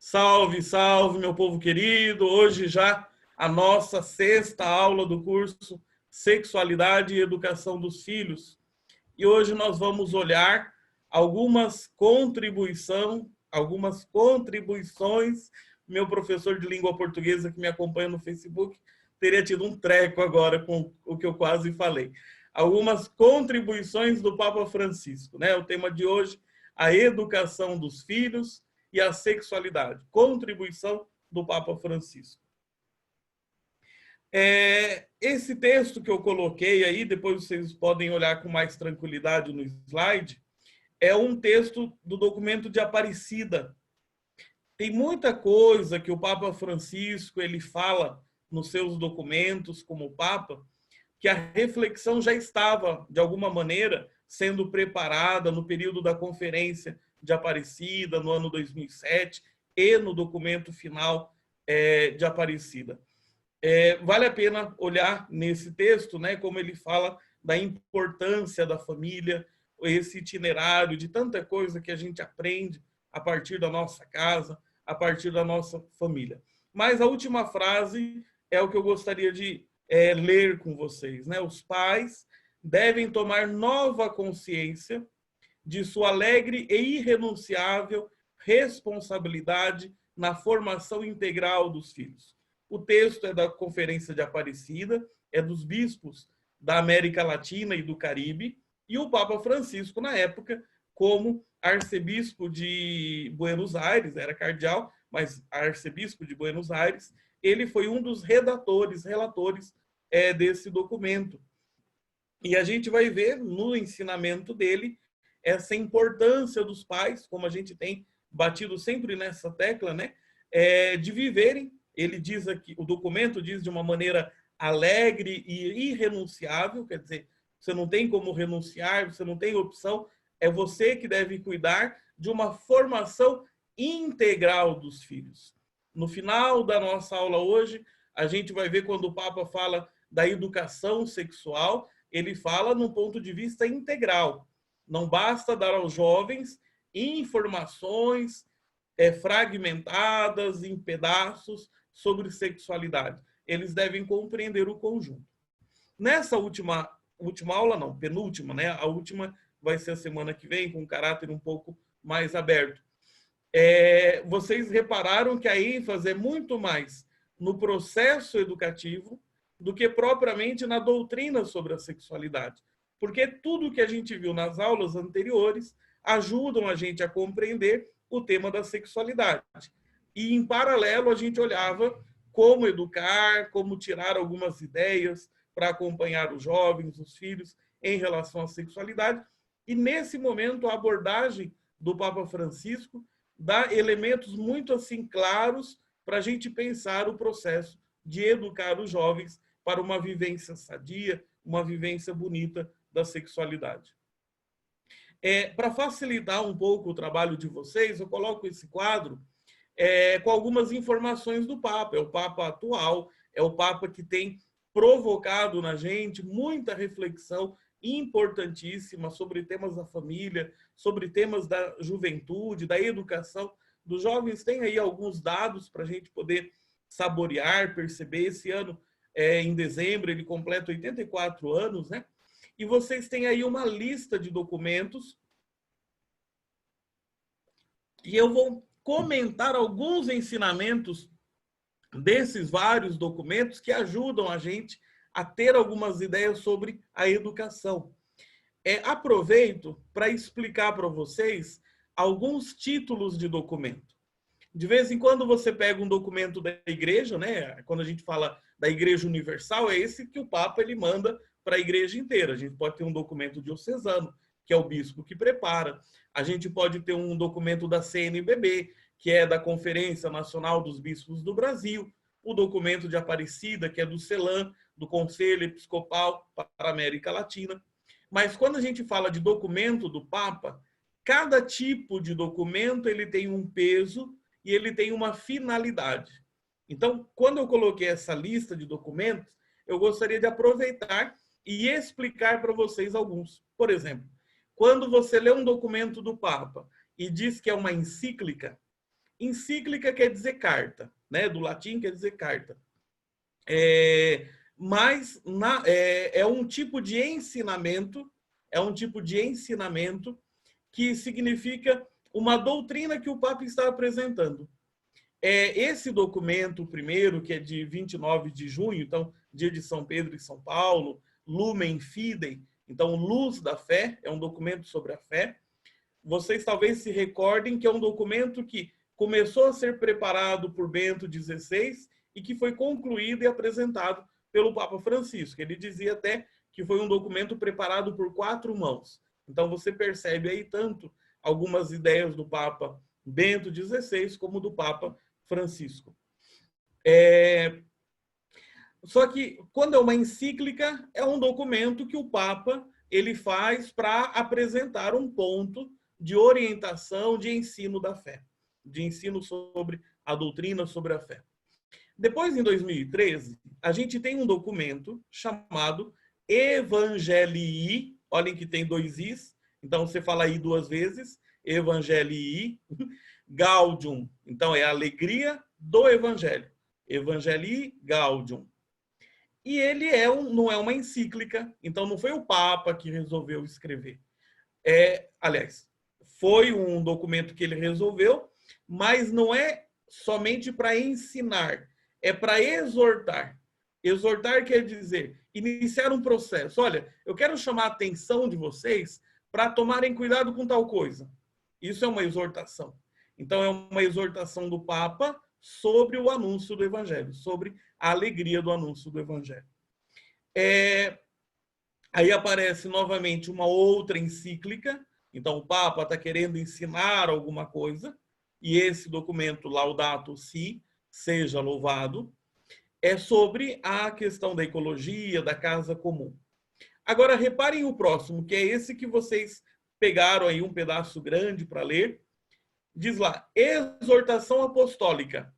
Salve, salve, meu povo querido! Hoje já a nossa sexta aula do curso Sexualidade e Educação dos Filhos. E hoje nós vamos olhar algumas contribuições. Meu professor de língua portuguesa que me acompanha no Facebook teria tido um treco agora com o que eu quase falei. Algumas contribuições do Papa Francisco, né? O tema de hoje, a educação dos filhos e a sexualidade. Contribuição do Papa Francisco. Esse texto que eu coloquei aí, depois vocês podem olhar com mais tranquilidade no slide, é um texto do documento de Aparecida. Tem muita coisa que o Papa Francisco ele fala nos seus documentos como Papa, que a reflexão já estava, de alguma maneira, sendo preparada no período da Conferência de Aparecida, no ano 2007, e no documento final de Aparecida. Vale a pena olhar nesse texto, né, como ele fala da importância da família, esse itinerário de tanta coisa que a gente aprende a partir da nossa casa, a partir da nossa família. Mas a última frase é o que eu gostaria de ler com vocês, né? Os pais devem tomar nova consciência de sua alegre e irrenunciável responsabilidade na formação integral dos filhos. O texto é da Conferência de Aparecida, é dos bispos da América Latina e do Caribe, e o Papa Francisco, na época, como arcebispo de Buenos Aires, era cardeal, mas arcebispo de Buenos Aires, ele foi um dos relatores desse documento. E a gente vai ver no ensinamento dele essa importância dos pais, como a gente tem batido sempre nessa tecla, né, de viverem. Ele diz aqui, o documento diz de uma maneira alegre e irrenunciável, quer dizer, você não tem como renunciar, você não tem opção, é você que deve cuidar de uma formação integral dos filhos. No final da nossa aula hoje, a gente vai ver quando o Papa fala da educação sexual, ele fala num ponto de vista integral. Não basta dar aos jovens informações fragmentadas, em pedaços, sobre sexualidade. Eles devem compreender o conjunto. Nessa última aula, não, penúltima, né? A última vai ser a semana que vem, com um caráter um pouco mais aberto. Vocês repararam que a ênfase é muito mais no processo educativo do que propriamente na doutrina sobre a sexualidade. Porque tudo que a gente viu nas aulas anteriores ajudam a gente a compreender o tema da sexualidade. E, em paralelo, a gente olhava como educar, como tirar algumas ideias para acompanhar os jovens, os filhos, em relação à sexualidade. E, nesse momento, a abordagem do Papa Francisco dá elementos muito assim claros para a gente pensar o processo de educar os jovens para uma vivência sadia, uma vivência bonita da sexualidade. Para facilitar um pouco o trabalho de vocês, eu coloco esse quadro com algumas informações do Papa. É o Papa atual, é o Papa que tem provocado na gente muita reflexão importantíssima sobre temas da família, sobre temas da juventude, da educação dos jovens. Tem aí alguns dados para a gente poder saborear, perceber. Esse ano, em dezembro, ele completa 84 anos, né? E vocês têm aí uma lista de documentos e eu vou comentar alguns ensinamentos desses vários documentos que ajudam a gente a ter algumas ideias sobre a educação. Aproveito para explicar para vocês alguns títulos de documento. De vez em quando você pega um documento da igreja, né? Quando a gente fala da Igreja Universal, é esse que o Papa ele manda para a igreja inteira. A gente pode ter um documento diocesano, que é o bispo que prepara. A gente pode ter um documento da CNBB, que é da Conferência Nacional dos Bispos do Brasil. O documento de Aparecida, que é do CELAM, do Conselho Episcopal para a América Latina. Mas quando a gente fala de documento do Papa, cada tipo de documento ele tem um peso e ele tem uma finalidade. Então, quando eu coloquei essa lista de documentos, eu gostaria de aproveitar e explicar para vocês alguns. Por exemplo, quando você lê um documento do Papa e diz que é uma encíclica, Encíclica quer dizer carta, né? Do latim quer dizer carta. Mas é um tipo de ensinamento, que significa uma doutrina que o Papa está apresentando. Esse documento primeiro, que é de 29 de junho, então, dia de São Pedro e São Paulo, Lumen Fidei, então, Luz da Fé, é um documento sobre a fé. Vocês talvez se recordem que é um documento que começou a ser preparado por Bento XVI e que foi concluído e apresentado pelo Papa Francisco. Ele dizia até que foi um documento preparado por 4 mãos. Então, você percebe aí tanto algumas ideias do Papa Bento XVI como do Papa Francisco. Só que, quando é uma encíclica, é um documento que o Papa ele faz para apresentar um ponto de orientação, de ensino da fé, de ensino sobre a doutrina, sobre a fé. Depois, em 2013, a gente tem um documento chamado Evangelii, olhem que tem 2 Is, então você fala aí 2 vezes, Evangelii, Gaudium, então é a alegria do Evangelho, Evangelii Gaudium. E ele não é uma encíclica, então não foi o Papa que resolveu escrever. Aliás, foi um documento que ele resolveu, mas não é somente para ensinar, é para exortar. Exortar quer dizer iniciar um processo. Olha, eu quero chamar a atenção de vocês para tomarem cuidado com tal coisa. Isso é uma exortação. Então, é uma exortação do Papa sobre o anúncio do Evangelho, sobre a alegria do anúncio do Evangelho. Aí aparece novamente uma outra encíclica. Então, o Papa está querendo ensinar alguma coisa, e esse documento, Laudato Si, seja louvado, é sobre a questão da ecologia, da casa comum. Agora, reparem o próximo, que é esse que vocês pegaram aí um pedaço grande para ler. Diz lá, exortação apostólica,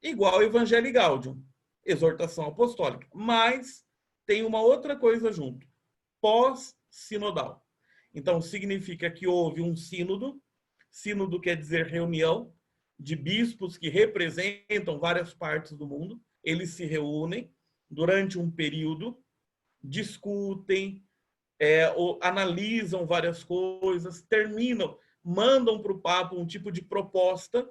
igual Evangelii Gaudium, exortação apostólica. Mas tem uma outra coisa junto, pós-sinodal. Então, significa que houve um sínodo, sínodo quer dizer reunião de bispos que representam várias partes do mundo, eles se reúnem durante um período, discutem, analisam várias coisas, terminam, mandam para o Papa um tipo de proposta,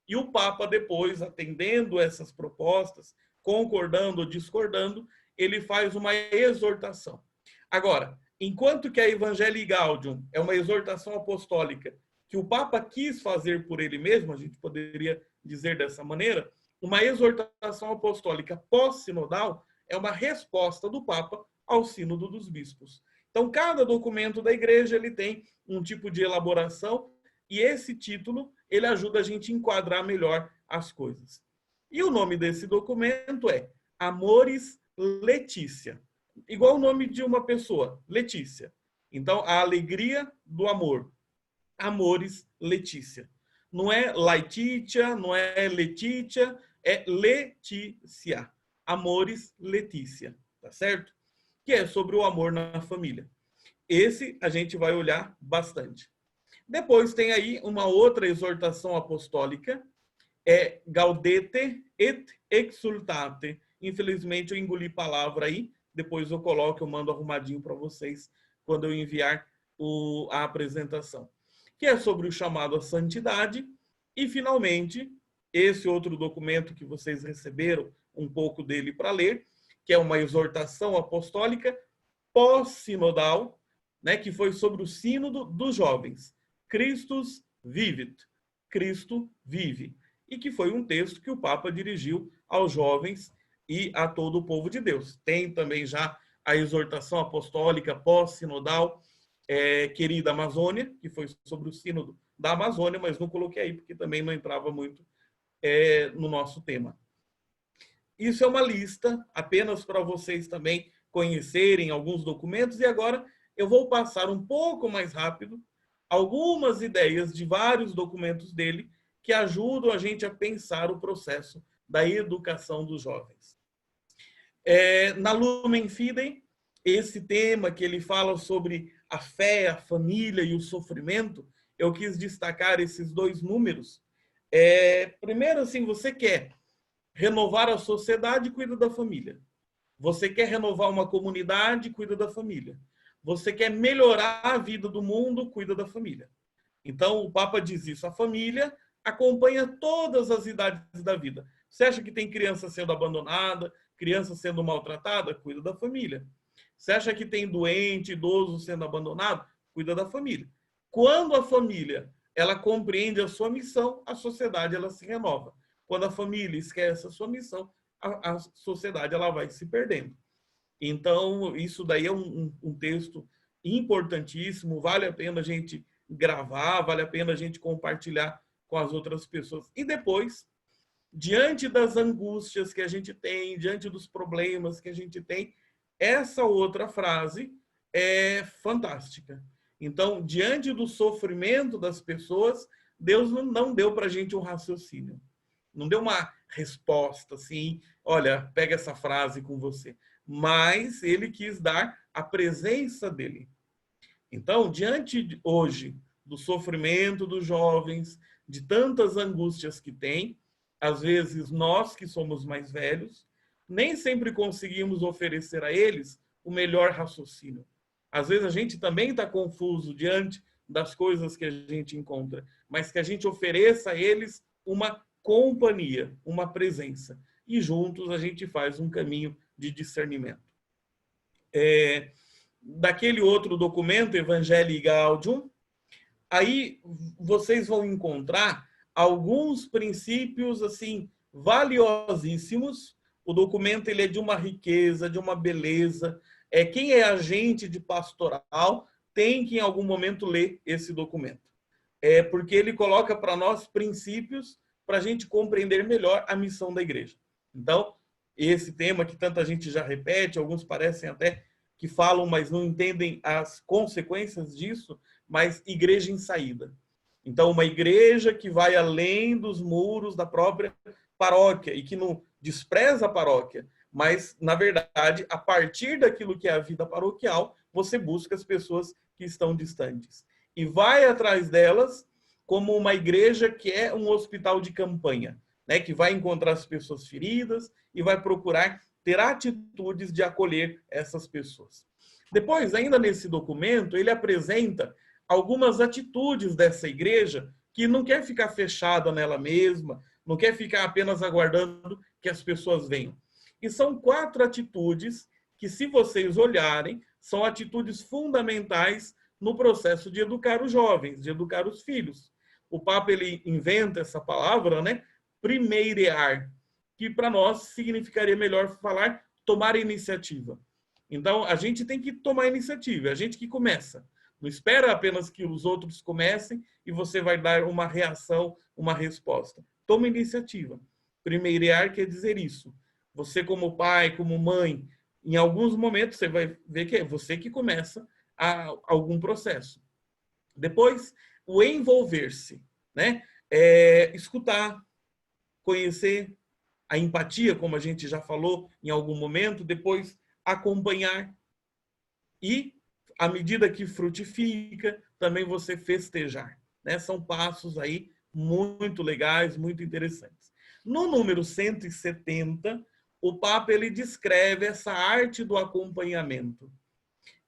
e o Papa depois, atendendo essas propostas, concordando ou discordando, ele faz uma exortação. Agora, enquanto que a Evangelii Gaudium é uma exortação apostólica que o Papa quis fazer por ele mesmo, a gente poderia dizer dessa maneira, uma exortação apostólica pós-sinodal é uma resposta do Papa ao sínodo dos bispos. Então, cada documento da igreja ele tem um tipo de elaboração e esse título ele ajuda a gente a enquadrar melhor as coisas. E o nome desse documento é Amoris Laetitia, igual o nome de uma pessoa, Letícia. Então, a alegria do amor, Amoris Laetitia. Não é Laetitia, não é Letícia, é Letícia. Amoris Laetitia, tá certo? Que é sobre o amor na família. Esse a gente vai olhar bastante. Depois tem aí uma outra exortação apostólica, Gaudete et exultate. Infelizmente eu engoli palavra aí, depois eu coloco, eu mando arrumadinho para vocês quando eu enviar a apresentação. Que é sobre o chamado à santidade. E, finalmente, esse outro documento que vocês receberam um pouco dele para ler, que é uma exortação apostólica pós-sinodal, né, que foi sobre o sínodo dos jovens. Christus vivit, Cristo vive. E que foi um texto que o Papa dirigiu aos jovens e a todo o povo de Deus. Tem também já a exortação apostólica pós-sinodal, Querida Amazônia, que foi sobre o sínodo da Amazônia, mas não coloquei aí porque também não entrava muito no nosso tema. Isso é uma lista, apenas para vocês também conhecerem alguns documentos, e agora eu vou passar um pouco mais rápido algumas ideias de vários documentos dele que ajudam a gente a pensar o processo da educação dos jovens. Na Lumen Fidei, esse tema que ele fala sobre a fé, a família e o sofrimento, eu quis destacar esses 2 números, Primeiro, assim, você quer renovar a sociedade, cuida da família. Você quer renovar uma comunidade, cuida da família. Você quer melhorar a vida do mundo, cuida da família. Então, o Papa diz isso. A família acompanha todas as idades da vida. Você acha que tem criança sendo abandonada, criança sendo maltratada? Cuida da família. Você acha que tem doente, idoso sendo abandonado? Cuida da família. Quando a família ela compreende a sua missão, a sociedade ela se renova. Quando a família esquece a sua missão, a sociedade ela vai se perdendo. Então, isso daí é um texto importantíssimo, vale a pena a gente gravar, vale a pena a gente compartilhar com as outras pessoas. E depois, diante das angústias que a gente tem, diante dos problemas que a gente tem, essa outra frase é fantástica. Então, diante do sofrimento das pessoas, Deus não deu para a gente um raciocínio. Não deu uma resposta assim, olha, pega essa frase com você. Mas ele quis dar a presença dele. Então, diante hoje do sofrimento dos jovens, de tantas angústias que tem, às vezes nós que somos mais velhos, nem sempre conseguimos oferecer a eles o melhor raciocínio. Às vezes a gente também está confuso diante das coisas que a gente encontra, mas que a gente ofereça a eles uma companhia, uma presença. E juntos a gente faz um caminho de discernimento. Daquele outro documento, Evangelii Gaudium, aí vocês vão encontrar alguns princípios assim valiosíssimos. O documento ele é de uma riqueza, de uma beleza. Quem é agente de pastoral tem que em algum momento ler esse documento. Porque ele coloca para nós princípios para a gente compreender melhor a missão da igreja. Então, esse tema que tanta gente já repete, alguns parecem até que falam, mas não entendem as consequências disso, mas igreja em saída. Então, uma igreja que vai além dos muros da própria paróquia e que não despreza a paróquia, mas, na verdade, a partir daquilo que é a vida paroquial, você busca as pessoas que estão distantes. E vai atrás delas como uma igreja que é um hospital de campanha, né? Que vai encontrar as pessoas feridas e vai procurar ter atitudes de acolher essas pessoas. Depois, ainda nesse documento, ele apresenta algumas atitudes dessa igreja que não quer ficar fechada nela mesma, não quer ficar apenas aguardando que as pessoas venham. E são 4 atitudes que, se vocês olharem, são atitudes fundamentais no processo de educar os jovens, de educar os filhos. O Papa ele inventa essa palavra, né? Primeirear, que para nós significaria melhor falar tomar iniciativa. Então, a gente tem que tomar iniciativa, é a gente que começa. Não espera apenas que os outros comecem e você vai dar uma reação, uma resposta. Toma iniciativa. Primeirear quer dizer isso. Você como pai, como mãe, em alguns momentos você vai ver que é você que começa algum processo. Depois, o envolver-se, né? Escutar, conhecer, a empatia, como a gente já falou em algum momento, depois acompanhar e, à medida que frutifica, também você festejar. Né? São passos aí muito legais, muito interessantes. No número 170, o Papa ele descreve essa arte do acompanhamento.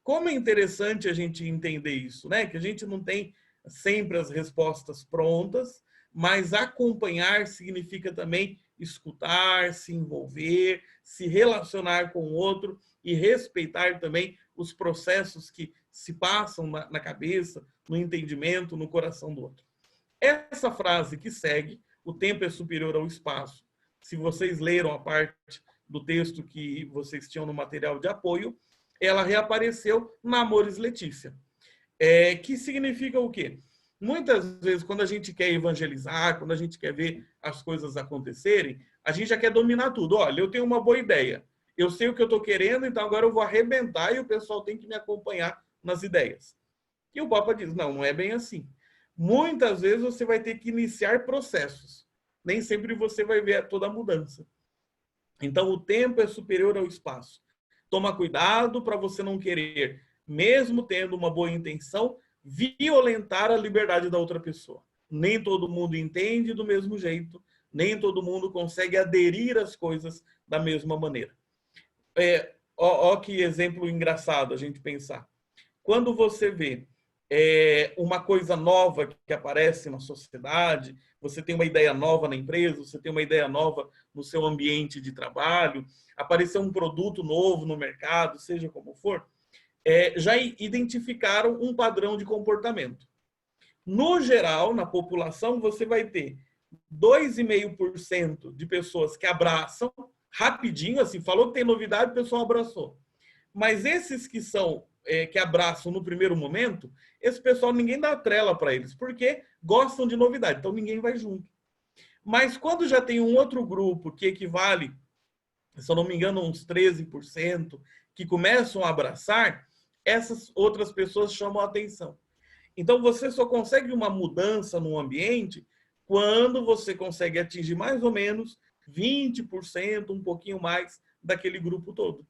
Como é interessante a gente entender isso, né? Que a gente não tem sempre as respostas prontas, mas acompanhar significa também escutar, se envolver, se relacionar com o outro e respeitar também os processos que se passam na cabeça, no entendimento, no coração do outro. Essa frase que segue, o tempo é superior ao espaço. Se vocês leram a parte do texto que vocês tinham no material de apoio, ela reapareceu na Amoris Laetitia. Que significa o quê? Muitas vezes, quando a gente quer evangelizar, quando a gente quer ver as coisas acontecerem, a gente já quer dominar tudo. Olha, eu tenho uma boa ideia, eu sei o que eu estou querendo, então agora eu vou arrebentar e o pessoal tem que me acompanhar nas ideias. E o Papa diz, não é bem assim. Muitas vezes você vai ter que iniciar processos. Nem sempre você vai ver toda a mudança. Então, o tempo é superior ao espaço. Toma cuidado para você não querer, mesmo tendo uma boa intenção, violentar a liberdade da outra pessoa. nem todo mundo entende do mesmo jeito, nem todo mundo consegue aderir às coisas da mesma maneira. Ó que exemplo engraçado a gente pensar. Quando você vê uma coisa nova que aparece na sociedade, você tem uma ideia nova na empresa, você tem uma ideia nova no seu ambiente de trabalho, apareceu um produto novo no mercado, seja como for, já identificaram um padrão de comportamento. No geral, na população, você vai ter 2,5% de pessoas que abraçam rapidinho, assim, falou que tem novidade, o pessoal abraçou. Mas esses que são que abraçam no primeiro momento, esse pessoal ninguém dá trela para eles, porque gostam de novidade, então ninguém vai junto. Mas quando já tem um outro grupo que equivale, se eu não me engano, uns 13%, que começam a abraçar, essas outras pessoas chamam a atenção. Então, você só consegue uma mudança no ambiente quando você consegue atingir mais ou menos 20%, um pouquinho mais daquele grupo todo.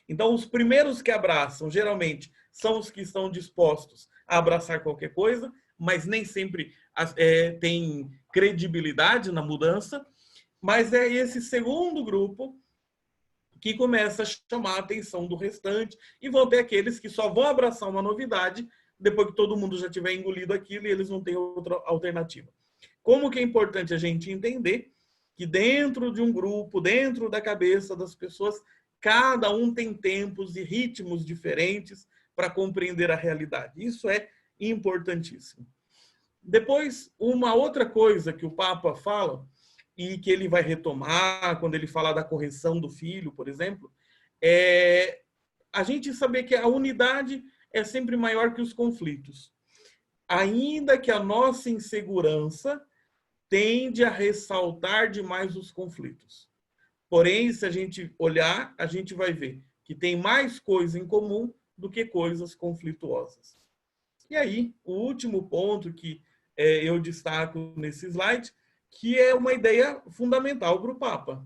Então, os primeiros que abraçam, geralmente, são os que estão dispostos a abraçar qualquer coisa, mas nem sempre tem credibilidade na mudança. Mas é esse segundo grupo que começa a chamar a atenção do restante, e vão ter aqueles que só vão abraçar uma novidade depois que todo mundo já tiver engolido aquilo e eles não têm outra alternativa. Como que é importante a gente entender que dentro de um grupo, dentro da cabeça das pessoas, cada um tem tempos e ritmos diferentes para compreender a realidade. Isso é importantíssimo. Depois, uma outra coisa que o Papa fala, e que ele vai retomar quando ele fala da correção do filho, por exemplo, é a gente saber que a unidade é sempre maior que os conflitos. Ainda que a nossa insegurança tende a ressaltar demais os conflitos. Porém, se a gente olhar, a gente vai ver que tem mais coisa em comum do que coisas conflituosas. E aí, o último ponto que eu destaco nesse slide, que é uma ideia fundamental para o Papa.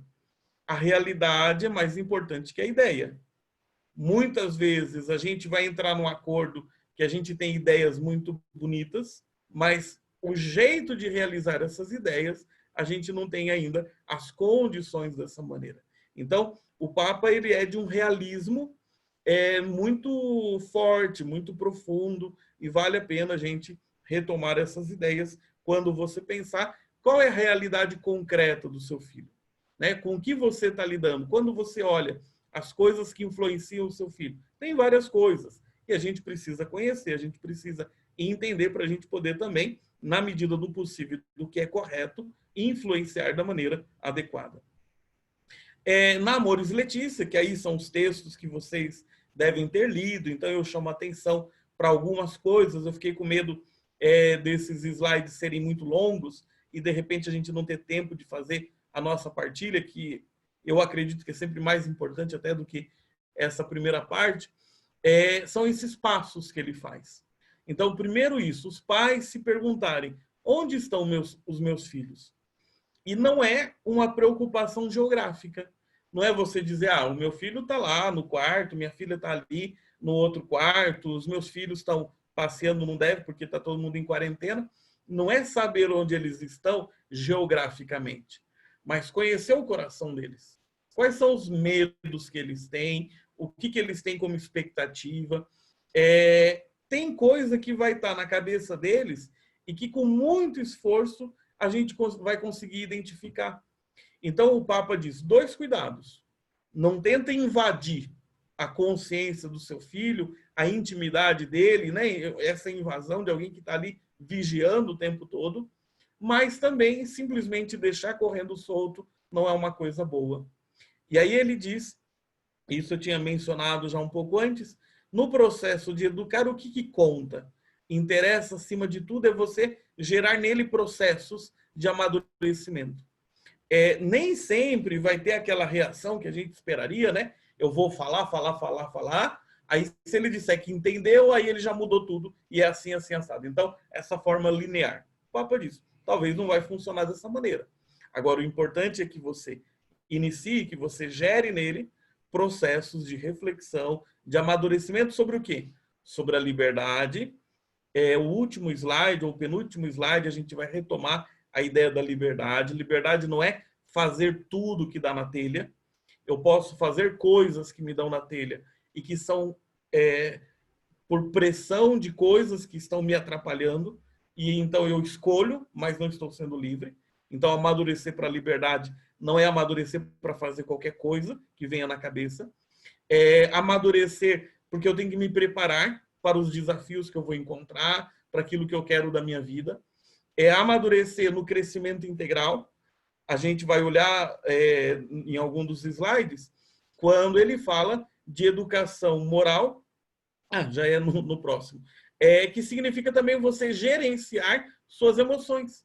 A realidade é mais importante que a ideia. Muitas vezes a gente vai entrar num acordo que a gente tem ideias muito bonitas, mas o jeito de realizar essas ideias, a gente não tem ainda as condições dessa maneira. Então, o Papa ele é de um realismo muito forte, muito profundo, e vale a pena a gente retomar essas ideias quando você pensar qual é a realidade concreta do seu filho, né? Com o que você está lidando. Quando você olha as coisas que influenciam o seu filho, tem várias coisas e a gente precisa conhecer, a gente precisa entender para a gente poder também, na medida do possível, do que é correto, influenciar da maneira adequada. Na Amores Letícia, que aí são os textos que vocês devem ter lido, então eu chamo a atenção para algumas coisas. Eu fiquei com medo desses slides serem muito longos e de repente a gente não ter tempo de fazer a nossa partilha, que eu acredito que é sempre mais importante até do que essa primeira parte. São esses passos que ele faz. Então, primeiro isso, os pais se perguntarem, onde estão os meus filhos? E não é uma preocupação geográfica. Não é você dizer, o meu filho está lá no quarto, minha filha está ali no outro quarto, os meus filhos estão passeando, não deve, porque está todo mundo em quarentena. Não é saber onde eles estão geograficamente, mas conhecer o coração deles. Quais são os medos que eles têm, o que eles têm como expectativa. Tem coisa que vai estar na cabeça deles e que com muito esforço a gente vai conseguir identificar. Então o Papa diz, 2 cuidados. Não tenta invadir a consciência do seu filho, a intimidade dele, né? Essa invasão de alguém que está ali vigiando o tempo todo, mas também simplesmente deixar correndo solto não é uma coisa boa. E aí ele diz, isso eu tinha mencionado já um pouco antes, no processo de educar, o que conta? Interessa, acima de tudo, é você gerar nele processos de amadurecimento. Nem sempre vai ter aquela reação que a gente esperaria, né? Eu vou falar, aí se ele disser que entendeu, aí ele já mudou tudo e é assim, assim, assado. Então, essa forma linear. O Papa diz, talvez não vai funcionar dessa maneira. Agora, o importante é que você inicie, que você gere nele processos de reflexão, de amadurecimento sobre o quê? Sobre a liberdade, o último slide, ou o penúltimo slide, a gente vai retomar a ideia da liberdade. Liberdade não é fazer tudo que dá na telha. Eu posso fazer coisas que me dão na telha e que são por pressão de coisas que estão me atrapalhando, e então eu escolho, mas não estou sendo livre. Então, amadurecer para a liberdade não é amadurecer para fazer qualquer coisa que venha na cabeça. É amadurecer porque eu tenho que me preparar para os desafios que eu vou encontrar, para aquilo que eu quero da minha vida. É amadurecer no crescimento integral. A gente vai olhar em algum dos slides, quando ele fala de educação moral, já é no próximo, que significa também você gerenciar suas emoções.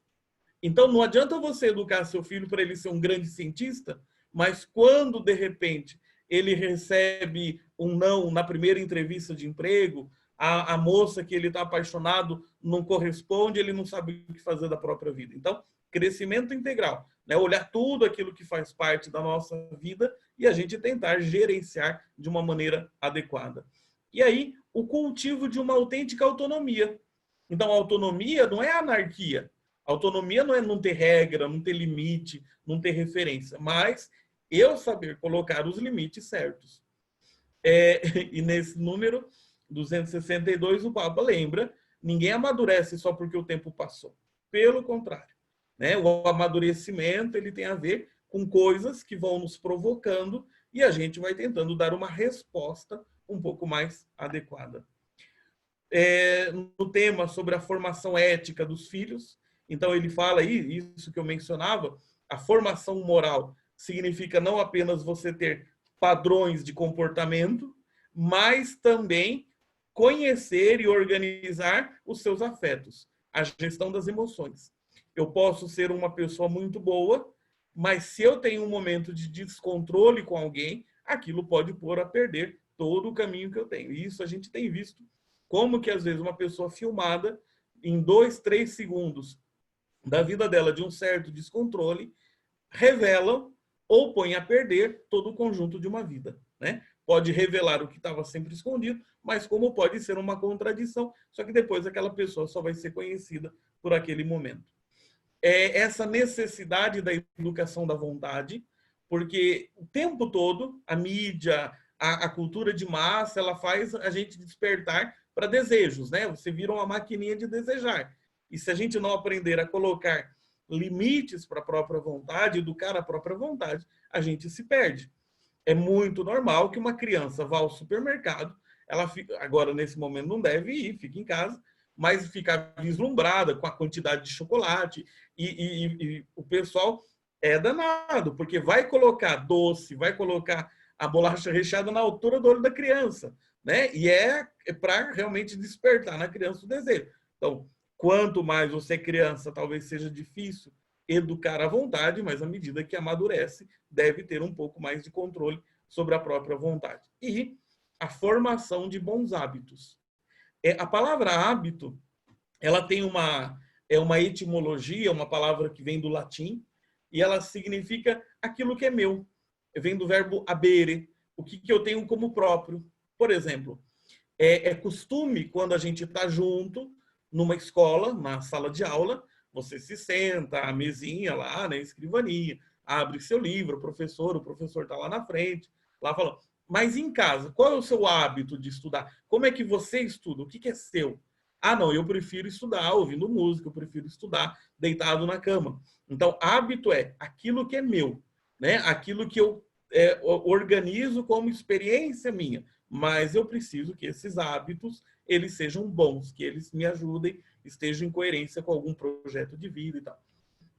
Então, não adianta você educar seu filho para ele ser um grande cientista, mas quando, de repente, ele recebe um não na primeira entrevista de emprego, a moça que ele está apaixonado não corresponde, ele não sabe o que fazer da própria vida. Então, crescimento integral, né? Olhar tudo aquilo que faz parte da nossa vida e a gente tentar gerenciar de uma maneira adequada. E aí, o cultivo de uma autêntica autonomia. Então, a autonomia não é anarquia. A autonomia não é não ter regra, não ter limite, não ter referência, mas eu saber colocar os limites certos. E nesse número 262, o Papa lembra, ninguém amadurece só porque o tempo passou. Pelo contrário, né? O amadurecimento ele tem a ver com coisas que vão nos provocando e a gente vai tentando dar uma resposta um pouco mais adequada. No tema sobre a formação ética dos filhos, então ele fala aí, isso que eu mencionava, a formação moral significa não apenas você ter padrões de comportamento, mas também conhecer e organizar os seus afetos, a gestão das emoções. Eu posso ser uma pessoa muito boa, mas se eu tenho um momento de descontrole com alguém, aquilo pode pôr a perder todo o caminho que eu tenho. E isso a gente tem visto como que às vezes uma pessoa filmada em 2, 3 segundos da vida dela de um certo descontrole revelam ou põe a perder todo o conjunto de uma vida, né? Pode revelar o que estava sempre escondido, mas como pode ser uma contradição, só que depois aquela pessoa só vai ser conhecida por aquele momento. Essa necessidade da educação da vontade, porque o tempo todo a mídia, a cultura de massa, ela faz a gente despertar para desejos, né? Você vira uma maquininha de desejar. E se a gente não aprender a colocar limites para a própria vontade, educar a própria vontade, a gente se perde. É muito normal que uma criança vá ao supermercado, ela fica, agora nesse momento não deve ir, fica em casa, mas fica vislumbrada com a quantidade de chocolate e o pessoal é danado, porque vai colocar doce, vai colocar a bolacha recheada na altura do olho da criança, né? E para realmente despertar na criança o desejo. Então, quanto mais você é criança, talvez seja difícil educar à vontade, mas à medida que amadurece, deve ter um pouco mais de controle sobre a própria vontade. E a formação de bons hábitos. A palavra hábito, ela tem uma etimologia, uma palavra que vem do latim, e ela significa aquilo que é meu. Vem do verbo habere, o que eu tenho como próprio. Por exemplo, é costume, quando a gente está junto, numa escola, na sala de aula, você se senta, a mesinha lá, na escrivaninha, abre seu livro, o professor está lá na frente, lá falando. Mas em casa, qual é o seu hábito de estudar? Como é que você estuda? O que é seu? Ah, não, eu prefiro estudar ouvindo música, eu prefiro estudar deitado na cama. Então, hábito é aquilo que é meu, né? Aquilo que eu organizo como experiência minha, mas eu preciso que esses hábitos eles sejam bons, que eles me ajudem, estejam em coerência com algum projeto de vida e tal.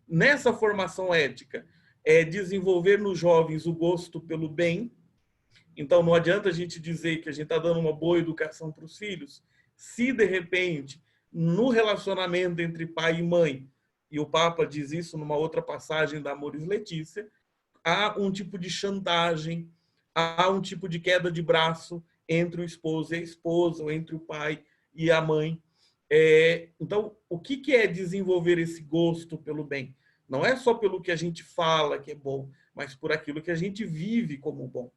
Nessa formação ética, desenvolver nos jovens o gosto pelo bem. Então, não adianta a gente dizer que a gente está dando uma boa educação para os filhos, se de repente, no relacionamento entre pai e mãe, e o Papa diz isso numa outra passagem da Amoris Letícia, há um tipo de chantagem, há um tipo de queda de braço entre o esposo e a esposa, ou entre o pai e a mãe. Então, o que é desenvolver esse gosto pelo bem? Não é só pelo que a gente fala que é bom, mas por aquilo que a gente vive como bom.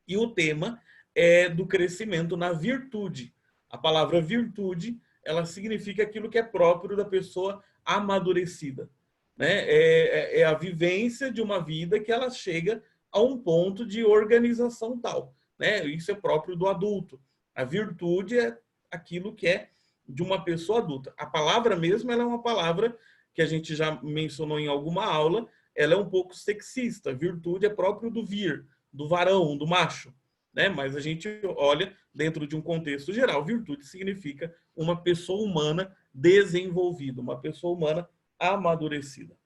E o tema é do crescimento na virtude. A palavra virtude ela significa aquilo que é próprio da pessoa amadurecida, né? É a vivência de uma vida que ela chega a um ponto de organização tal, né? Isso é próprio do adulto. A virtude é aquilo que é de uma pessoa adulta. A palavra mesmo, ela é uma palavra que a gente já mencionou em alguma aula, ela é um pouco sexista. Virtude é próprio do vir, do varão, do macho, né? Mas a gente olha dentro de um contexto geral. Virtude significa uma pessoa humana desenvolvida, uma pessoa humana amadurecida.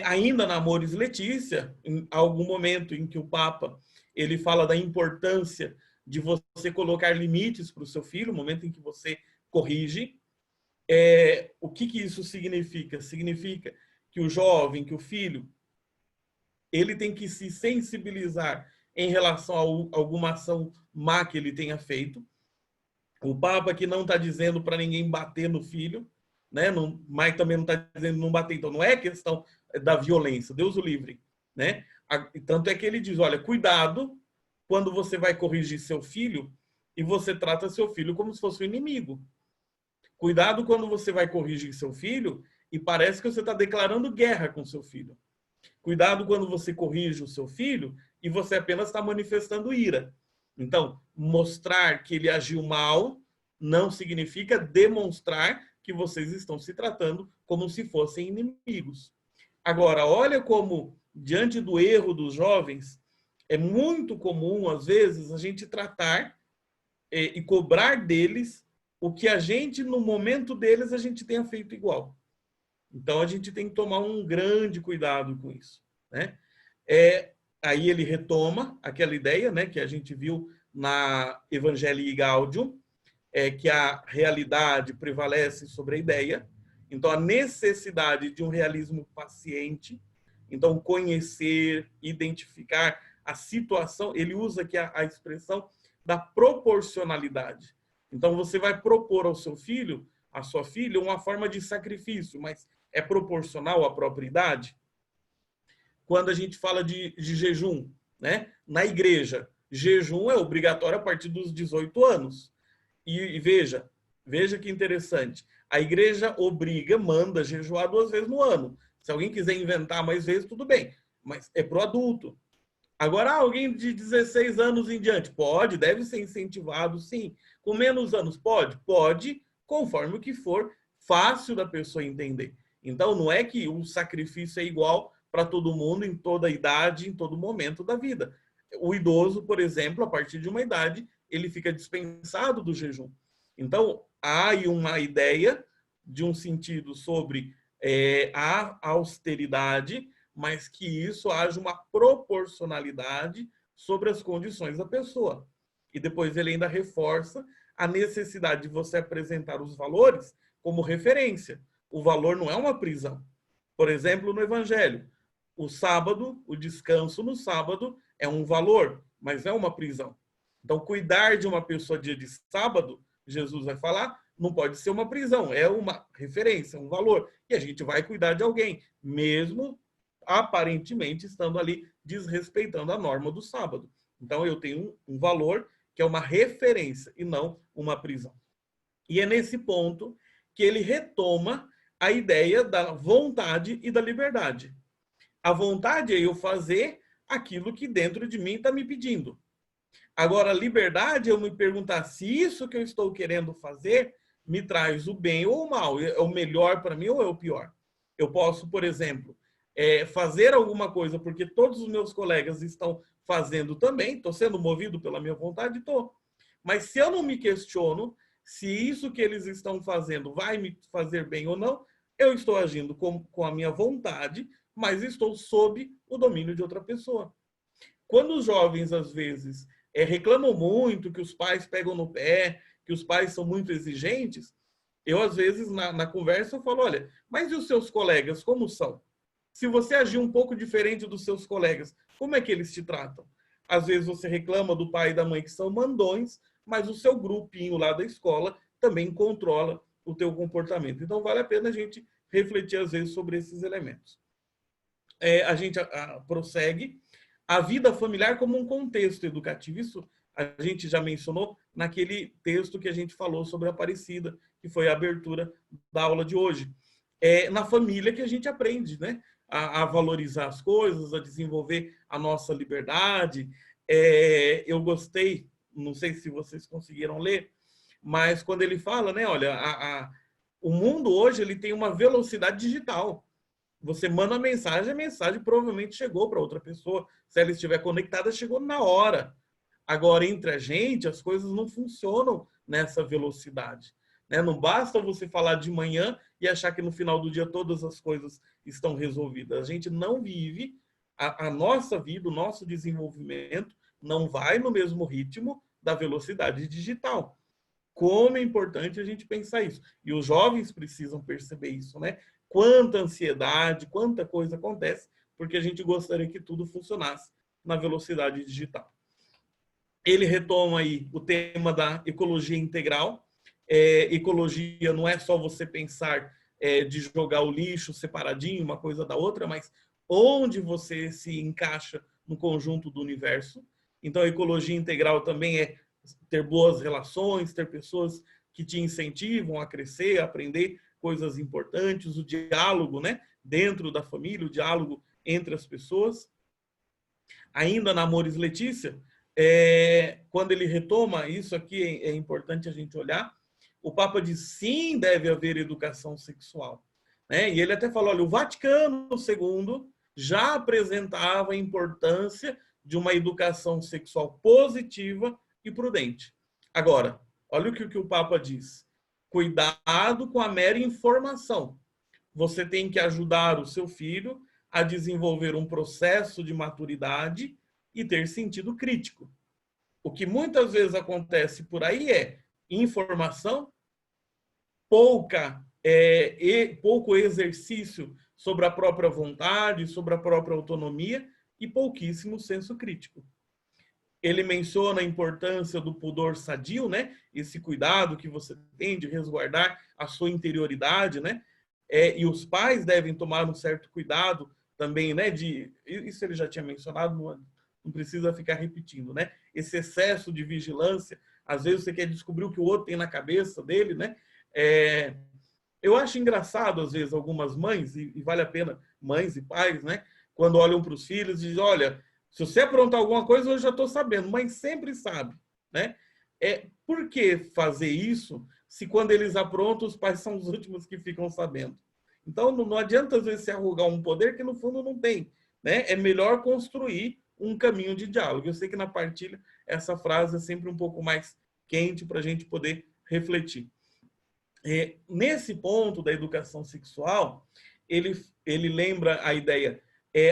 Ainda na Amoris Letícia, em algum momento em que o Papa ele fala da importância de você colocar limites para o seu filho, no momento em que você corrige. O que isso significa? Significa que o jovem, que o filho, ele tem que se sensibilizar em relação a alguma ação má que ele tenha feito. O Papa que não está dizendo para ninguém bater no filho, né? Não, mas também não está dizendo não bater. Então, não é questão da violência, Deus o livre, né? Tanto é que ele diz, olha, cuidado quando você vai corrigir seu filho e você trata seu filho como se fosse um inimigo. Cuidado quando você vai corrigir seu filho e parece que você está declarando guerra com seu filho. Cuidado quando você corrige o seu filho e você apenas está manifestando ira. Então, mostrar que ele agiu mal não significa demonstrar que vocês estão se tratando como se fossem inimigos. Agora, olha como, diante do erro dos jovens, é muito comum, às vezes, a gente tratar e cobrar deles o que a gente, no momento deles, a gente tenha feito igual. Então, a gente tem que tomar um grande cuidado com isso, né? Aí ele retoma aquela ideia, né, que a gente viu na Evangelii Gaudium, que a realidade prevalece sobre a ideia. Então, a necessidade de um realismo paciente. Então, conhecer, identificar a situação. Ele usa aqui a expressão da proporcionalidade. Então, você vai propor ao seu filho, à sua filha, uma forma de sacrifício, mas é proporcional à própria idade? Quando a gente fala de jejum, né? Na igreja, jejum é obrigatório a partir dos 18 anos. E veja que interessante. A igreja obriga, manda jejuar 2 vezes no ano. Se alguém quiser inventar mais vezes, tudo bem. Mas é para o adulto. Agora, alguém de 16 anos em diante, pode, deve ser incentivado, sim. Com menos anos, pode? Pode, conforme o que for fácil da pessoa entender. Então, não é que o sacrifício é igual para todo mundo, em toda idade, em todo momento da vida. O idoso, por exemplo, a partir de uma idade, ele fica dispensado do jejum. Então, há aí uma ideia de um sentido sobre a austeridade, mas que isso haja uma proporcionalidade sobre as condições da pessoa. E depois ele ainda reforça a necessidade de você apresentar os valores como referência. O valor não é uma prisão. Por exemplo, no Evangelho, o sábado, o descanso no sábado é um valor, mas é uma prisão. Então, cuidar de uma pessoa dia de sábado, Jesus vai falar, não pode ser uma prisão, é uma referência, um valor. E a gente vai cuidar de alguém, mesmo aparentemente estando ali desrespeitando a norma do sábado. Então, eu tenho um valor que é uma referência e não uma prisão. E é nesse ponto que ele retoma a ideia da vontade e da liberdade. A vontade é eu fazer aquilo que dentro de mim está me pedindo. Agora, a liberdade é eu me perguntar se isso que eu estou querendo fazer me traz o bem ou o mal. É o melhor para mim ou é o pior? Eu posso, por exemplo, fazer alguma coisa porque todos os meus colegas estão fazendo também, estou sendo movido pela minha vontade, estou. Mas se eu não me questiono se isso que eles estão fazendo vai me fazer bem ou não, eu estou agindo com a minha vontade, mas estou sob o domínio de outra pessoa. Quando os jovens, às vezes, reclamam muito que os pais pegam no pé, que os pais são muito exigentes, eu, às vezes, na conversa, eu falo, olha, mas e os seus colegas, como são? Se você agir um pouco diferente dos seus colegas, como é que eles te tratam? Às vezes você reclama do pai e da mãe que são mandões, mas o seu grupinho lá da escola também controla o teu comportamento. Então, vale a pena a gente refletir, às vezes, sobre esses elementos. A gente prossegue a vida familiar como um contexto educativo. Isso a gente já mencionou naquele texto que a gente falou sobre a Aparecida, que foi a abertura da aula de hoje. É na família que a gente aprende, né? A valorizar as coisas, a desenvolver a nossa liberdade. Eu gostei, não sei se vocês conseguiram ler, mas quando ele fala, né? Olha, o mundo hoje ele tem uma velocidade digital. Você manda a mensagem provavelmente chegou para outra pessoa. Se ela estiver conectada, chegou na hora. Agora, entre a gente, as coisas não funcionam nessa velocidade. Né? Não basta você falar de manhã e achar que no final do dia todas as coisas estão resolvidas. A gente não vive, a nossa vida, o nosso desenvolvimento não vai no mesmo ritmo da velocidade digital. Como é importante a gente pensar isso. E os jovens precisam perceber isso, né? Quanta ansiedade, quanta coisa acontece, porque a gente gostaria que tudo funcionasse na velocidade digital. Ele retoma aí o tema da ecologia integral. Ecologia não é só você pensar de jogar o lixo separadinho, uma coisa da outra, mas onde você se encaixa no conjunto do universo. Então, a ecologia integral também é ter boas relações, ter pessoas que te incentivam a crescer, a aprender coisas importantes, o diálogo, né, dentro da família, o diálogo entre as pessoas. Ainda na Amores Letícia, quando ele retoma, isso aqui é importante a gente olhar, o Papa diz, sim, deve haver educação sexual. Né? E ele até falou, olha, o Vaticano II já apresentava a importância de uma educação sexual positiva e prudente. Agora, olha o que o Papa diz. Cuidado com a mera informação. Você tem que ajudar o seu filho a desenvolver um processo de maturidade e ter sentido crítico. O que muitas vezes acontece por aí é informação, pouco exercício sobre a própria vontade, sobre a própria autonomia e pouquíssimo senso crítico. Ele menciona a importância do pudor sadio, né? Esse cuidado que você tem de resguardar a sua interioridade, né? E os pais devem tomar um certo cuidado também, né? Isso ele já tinha mencionado, não precisa ficar repetindo, né? Esse excesso de vigilância, às vezes você quer descobrir o que o outro tem na cabeça dele, né? Eu acho engraçado, às vezes, algumas mães, e vale a pena, mães e pais, né? Quando olham para os filhos e dizem, olha, se você aprontar alguma coisa, eu já estou sabendo. Mãe sempre sabe, né? Por que fazer isso se quando eles aprontam, os pais são os últimos que ficam sabendo? Então, não adianta, às vezes, se arrogar um poder que, no fundo, não tem. Né? É melhor construir um caminho de diálogo. Eu sei que na partilha essa frase é sempre um pouco mais quente para a gente poder refletir. Nesse ponto da educação sexual, ele lembra a ideia,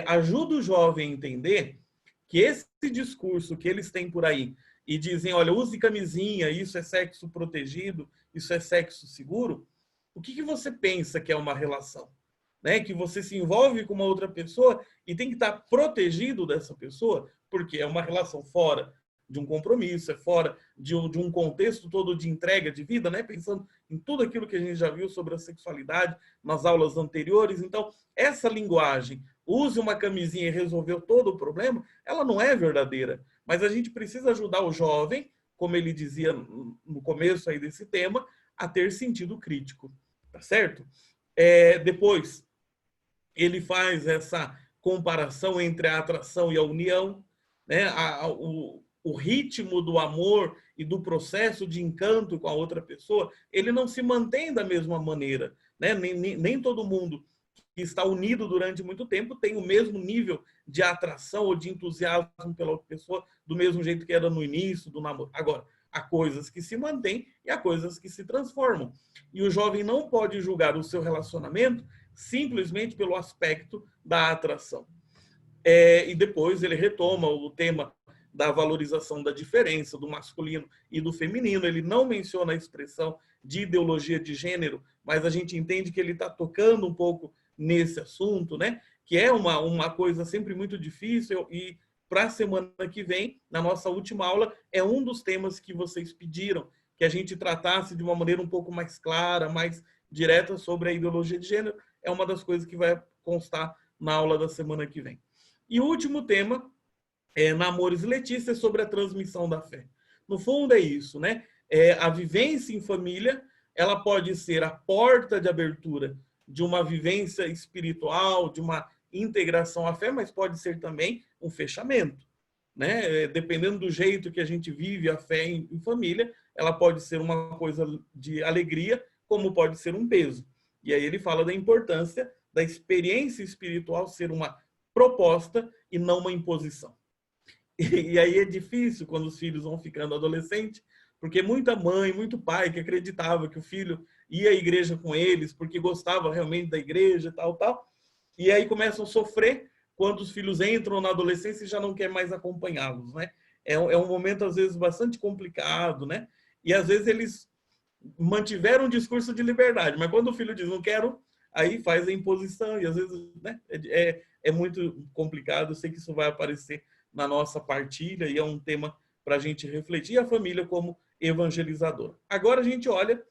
ajuda o jovem a entender que esse discurso que eles têm por aí e dizem, olha, use camisinha, isso é sexo protegido, isso é sexo seguro, o que você pensa que é uma relação? Né? Que você se envolve com uma outra pessoa e tem que estar protegido dessa pessoa, porque é uma relação fora de um compromisso, é fora de um contexto todo de entrega de vida, né? Pensando em tudo aquilo que a gente já viu sobre a sexualidade nas aulas anteriores. Então, essa linguagem, use uma camisinha e resolveu todo o problema, ela não é verdadeira. Mas a gente precisa ajudar o jovem, como ele dizia no começo aí desse tema, a ter sentido crítico, tá certo? Depois, ele faz essa comparação entre a atração e a união, né? O ritmo do amor e do processo de encanto com a outra pessoa, ele não se mantém da mesma maneira. Né? Nem todo mundo que está unido durante muito tempo tem o mesmo nível de atração ou de entusiasmo pela outra pessoa do mesmo jeito que era no início do namoro. Agora, há coisas que se mantêm e há coisas que se transformam. E o jovem não pode julgar o seu relacionamento simplesmente pelo aspecto da atração. E depois ele retoma o tema da valorização da diferença do masculino e do feminino. Ele não menciona a expressão de ideologia de gênero, mas a gente entende que ele está tocando um pouco nesse assunto, né? Que é uma coisa sempre muito difícil e para a semana que vem, na nossa última aula, é um dos temas que vocês pediram, que a gente tratasse de uma maneira um pouco mais clara, mais direta sobre a ideologia de gênero. É uma das coisas que vai constar na aula da semana que vem. E o último tema, na Amores Letícia, é sobre a transmissão da fé. no fundo é isso, né? A vivência em família, ela pode ser a porta de abertura de uma vivência espiritual, de uma integração à fé, mas pode ser também um fechamento, né? Dependendo do jeito que a gente vive a fé em família, ela pode ser uma coisa de alegria, como pode ser um peso. E aí ele fala da importância da experiência espiritual ser uma proposta e não uma imposição. E aí é difícil quando os filhos vão ficando adolescentes, porque muita mãe, muito pai que acreditava que o filho ia à igreja com eles porque gostava realmente da igreja, tal, tal, e aí começam a sofrer quando os filhos entram na adolescência e já não quer mais acompanhá-los, né? É um momento, às vezes, bastante complicado, né? E, às vezes, eles mantiveram um discurso de liberdade, mas quando o filho diz não quero, aí faz a imposição, e, às vezes, né? É muito complicado. Eu sei que isso vai aparecer na nossa partilha e é um tema para a gente refletir, a família como evangelizadora. Agora a gente olha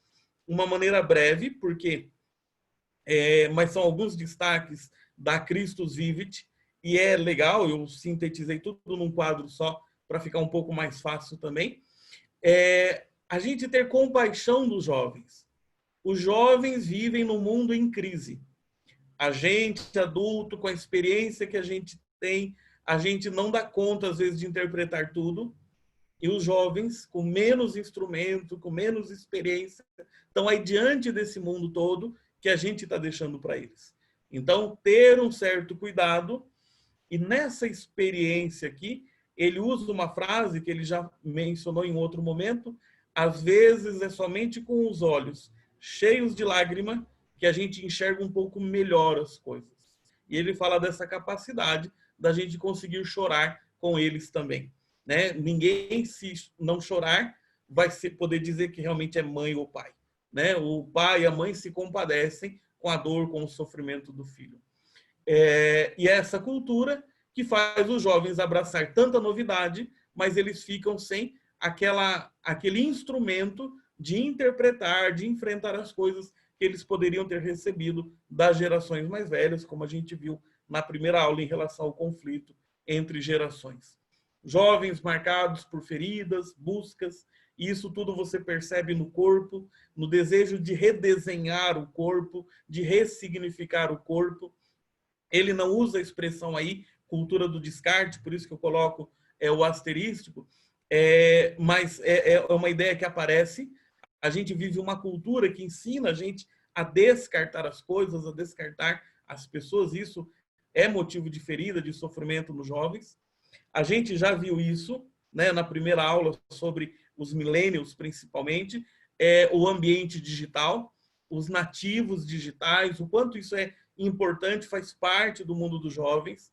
uma maneira breve, porque mas são alguns destaques da Christus Vivit, e é legal, eu sintetizei tudo num quadro só, para ficar um pouco mais fácil também. A gente ter compaixão dos jovens. Os jovens vivem num mundo em crise. A gente, adulto, com a experiência que a gente tem, a gente não dá conta, às vezes, de interpretar tudo, e os jovens, com menos instrumento, com menos experiência, estão aí diante desse mundo todo que a gente está deixando para eles. Então, ter um certo cuidado, e nessa experiência aqui, ele usa uma frase que ele já mencionou em outro momento, às vezes é somente com os olhos cheios de lágrima que a gente enxerga um pouco melhor as coisas. E ele fala dessa capacidade da gente conseguir chorar com eles também, né? Ninguém, se não chorar, vai poder dizer que realmente é mãe ou pai, né? O pai e a mãe se compadecem com a dor, com o sofrimento do filho. E é essa cultura que faz os jovens abraçar tanta novidade, mas eles ficam sem aquele instrumento de interpretar, de enfrentar as coisas que eles poderiam ter recebido das gerações mais velhas, como a gente viu na primeira aula em relação ao conflito entre gerações. Jovens marcados por feridas, buscas, e isso tudo você percebe no corpo, no desejo de redesenhar o corpo, de ressignificar o corpo. Ele não usa a expressão aí, cultura do descarte, por isso que eu coloco o asterístico, mas é uma ideia que aparece. A gente vive uma cultura que ensina a gente a descartar as coisas, a descartar as pessoas. Isso é motivo de ferida, de sofrimento nos jovens. A gente já viu isso, né, na primeira aula sobre os millennials, principalmente, o ambiente digital, os nativos digitais, o quanto isso é importante, faz parte do mundo dos jovens.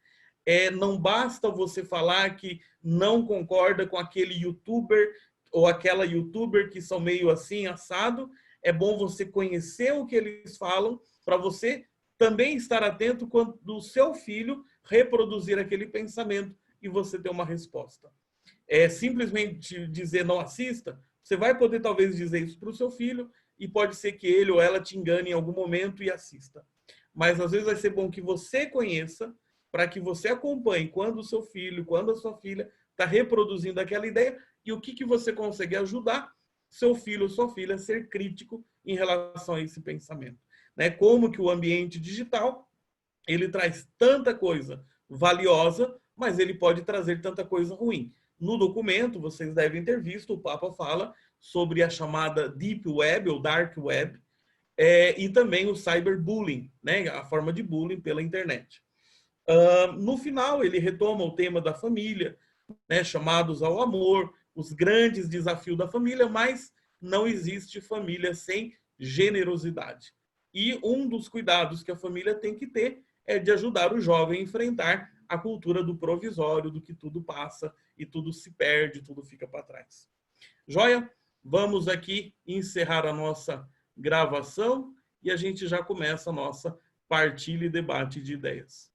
Não basta você falar que não concorda com aquele youtuber ou aquela youtuber que são meio assim, assado. É bom você conhecer o que eles falam para você também estar atento quando o seu filho reproduzir aquele pensamento e você ter uma resposta. Simplesmente dizer não assista, você vai poder talvez dizer isso para o seu filho e pode ser que ele ou ela te engane em algum momento e assista. Mas às vezes vai ser bom que você conheça para que você acompanhe quando o seu filho, quando a sua filha está reproduzindo aquela ideia e o que você consegue ajudar seu filho ou sua filha a ser crítico em relação a esse pensamento. Né? Como que o ambiente digital ele traz tanta coisa valiosa, mas ele pode trazer tanta coisa ruim. No documento, vocês devem ter visto, o Papa fala sobre a chamada Deep Web ou Dark Web, e também o cyberbullying, né? A forma de bullying pela internet. No final, ele retoma o tema da família, né? Chamados ao amor, os grandes desafios da família, mas não existe família sem generosidade. E um dos cuidados que a família tem que ter é de ajudar o jovem a enfrentar a cultura do provisório, do que tudo passa e tudo se perde, tudo fica para trás. Joia? Vamos aqui encerrar a nossa gravação e a gente já começa a nossa partilha e debate de ideias.